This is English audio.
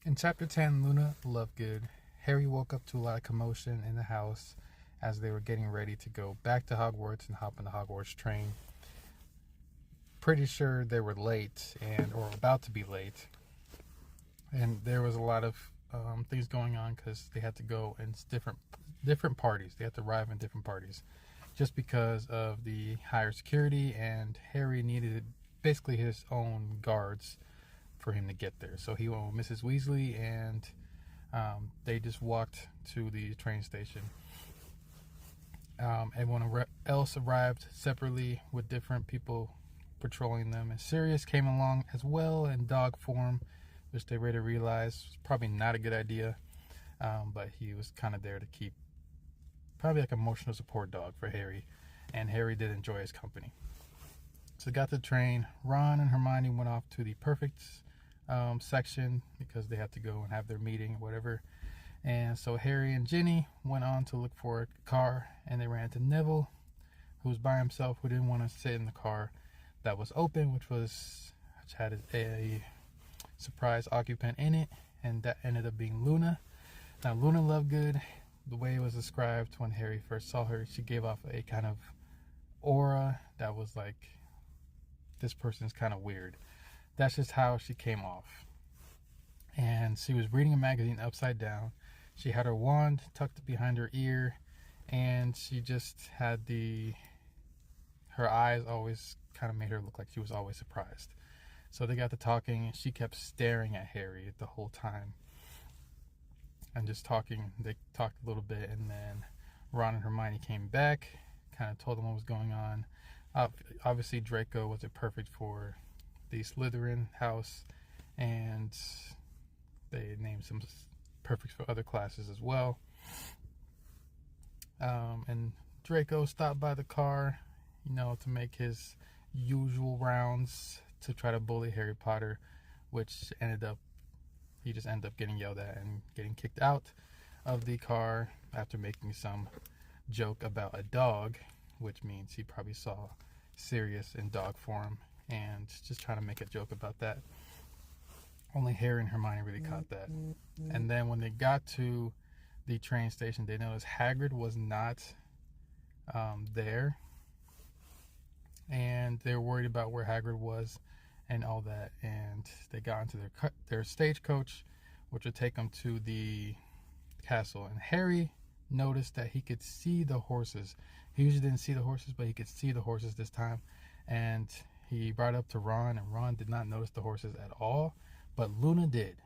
In Chapter 10, Luna Lovegood, Harry woke up to a lot of commotion in the house as they were getting ready to go back to Hogwarts and hop on the Hogwarts train. Pretty sure they were late or about to be late. And there was a lot of things going on because they had to go in different parties. They had to arrive in different parties just because of the higher security, and Harry needed basically his own guards for him to get there. So he went with Mrs. Weasley, and they just walked to the train station. Everyone else arrived separately with different people patrolling them, and Sirius came along as well in dog form, which they later realized was probably not a good idea, but he was kind of there to keep probably like an emotional support dog for Harry, and Harry did enjoy his company. So got the train. Ron and Hermione went off to the perfect section because they had to go and have their meeting or whatever. And so Harry and Ginny went on to look for a car, and they ran into Neville, who was by himself, who didn't want to sit in the car that was open, which had a surprise occupant in it, and that ended up being Luna. Now, Luna Lovegood, the way it was described when Harry first saw her, she gave off a kind of aura that was like, this person's kind of weird. That's just how she came off. And she was reading a magazine upside down. She had her wand tucked behind her ear, and she just had her eyes always kind of made her look like she was always surprised. So they got to talking, and she kept staring at Harry the whole time. And just talking, they talked a little bit, and then Ron and Hermione came back, kind of told them what was going on. Obviously, Draco wasn't perfect for the Slytherin house, and they named some perfect for other classes as well. And Draco stopped by the car, to make his usual rounds to try to bully Harry Potter, which he just ended up getting yelled at and getting kicked out of the car after making some joke about a dog, which means he probably saw Sirius in dog form and just trying to make a joke about that. Only Harry and Hermione really caught that. And then when they got to the train station, they noticed Hagrid was not there, and they were worried about where Hagrid was and all that. And they got into their stagecoach, which would take them to the castle. And Harry noticed that he could see the horses. He usually didn't see the horses, but he could see the horses this time. And he brought it up to Ron, and Ron did not notice the horses at all, but Luna did.